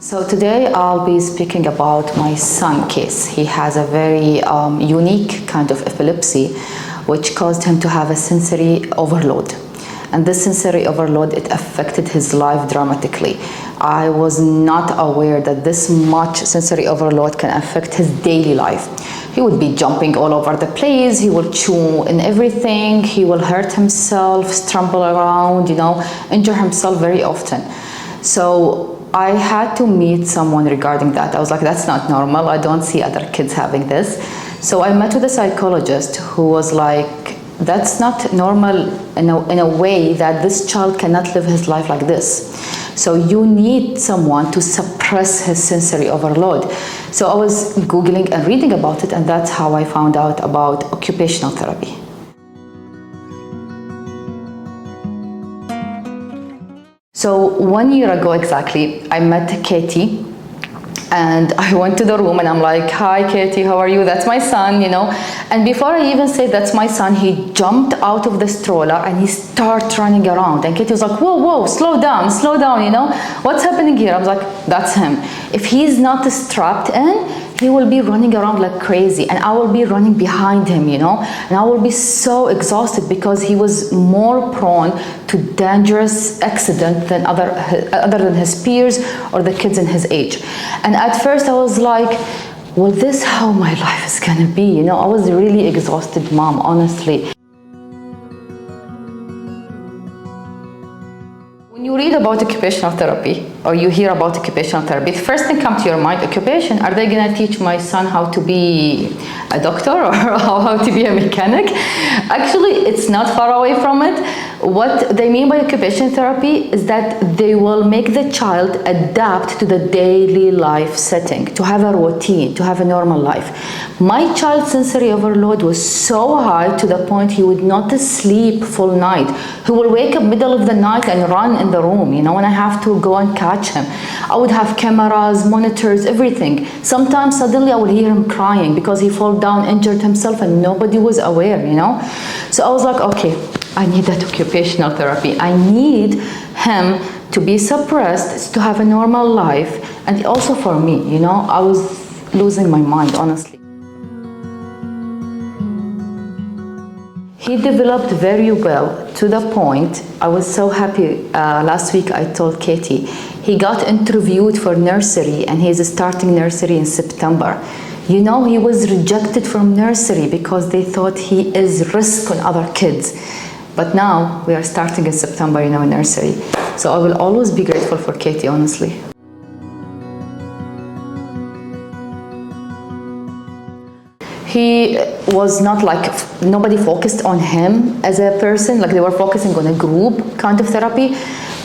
So today I'll be speaking about my son case. He has a very unique kind of epilepsy which caused him to have a sensory overload. And this sensory overload, it affected his life dramatically. I was not aware that this much sensory overload can affect his daily life. He would be jumping all over the place, he will chew in everything, he will hurt himself, stumble around, injure himself very often. So I had to meet someone regarding that. I was like, that's not normal. I don't see other kids having this. So I met with a psychologist who was like, that's not normal in a way that this child cannot live his life like this. So you need someone to suppress his sensory overload. So I was Googling and reading about it, and that's how I found out about occupational therapy. So 1 year ago exactly, I met Katie, and I went to the room and I'm like, hi Katie, how are you? That's my son, And before I even said that's my son, he jumped out of the stroller and he started running around. And Katie was like, whoa, slow down, What's happening here? I was like, that's him. If he's not strapped in, he will be running around like crazy, and I will be running behind him, and I will be so exhausted because he was more prone to dangerous accident than other than his peers or the kids in his age. And at first I was like, well, this how my life is gonna be, I was really exhausted mom, honestly. When you read about occupational therapy or you hear about occupational therapy, the first thing comes to your mind, occupation. Are they going to teach my son how to be a doctor or how to be a mechanic? Actually, it's not far away from it. What they mean by occupational therapy is that they will make the child adapt to the daily life setting, to have a routine, to have a normal life. My child's sensory overload was so high to the point he would not sleep full night. He will wake up middle of the night and run in the room, and I have to go and catch him. I would have cameras, monitors, everything. Sometimes suddenly I would hear him crying because he fell down, injured himself, and nobody was aware, So I was like, okay, I need that occupational therapy. I need him to be suppressed, to have a normal life, and also for me, I was losing my mind, honestly. He developed very well to the point, I was so happy, last week I told Katie, he got interviewed for nursery and he's starting nursery in September. He was rejected from nursery because they thought he is risk on other kids. But now we are starting in September, in nursery. So I will always be grateful for Katie, honestly. He was not like, nobody focused on him as a person, like they were focusing on a group kind of therapy.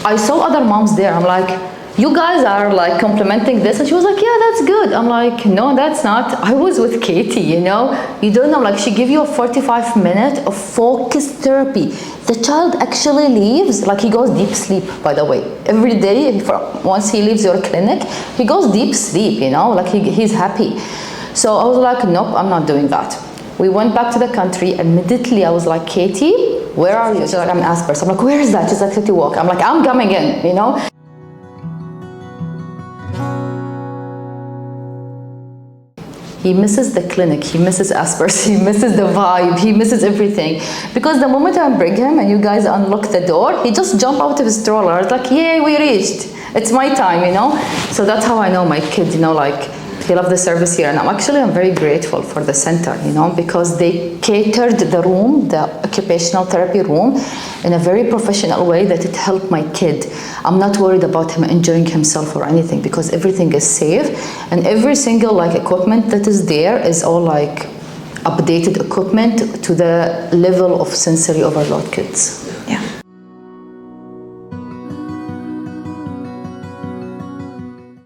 I saw other moms there, I'm like, you guys are like complimenting this, and she was like, yeah, that's good. I'm like, no, that's not. I was with Katie, you don't know, like she give you a 45 minutes of focused therapy. The child actually leaves, like he goes deep sleep, by the way. Every day, once he leaves your clinic, he goes deep sleep, like he's happy. So I was like, nope, I'm not doing that. We went back to the country. Immediately I was like, Katie, where are you? She's like, I'm in Aspris. I'm like, where is that? She's like, Katie, walk. I'm like, I'm coming in, He misses the clinic, he misses Aspris, he misses the vibe, he misses everything. Because the moment I bring him and you guys unlock the door, he just jump out of his stroller. It's like, yay, we reached. It's my time, So that's how I know my kid, like, they love the service here. And I'm very grateful for the center, because they catered the room, the occupational therapy room, in a very professional way that it helped my kid. I'm not worried about him injuring himself or anything because everything is safe, and every single equipment that is there is all updated equipment to the level of sensory overload kids. Yeah.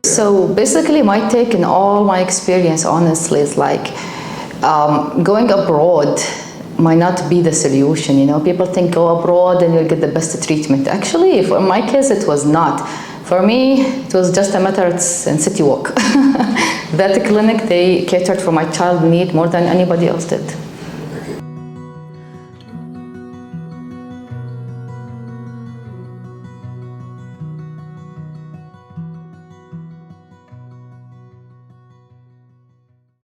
So basically my take in all my experience, honestly, is going abroad might not be the solution. People think go abroad and you'll get the best treatment. Actually, for my case, it was not. For me, it was just a matter of city walk. That clinic, they catered for my child need more than anybody else did.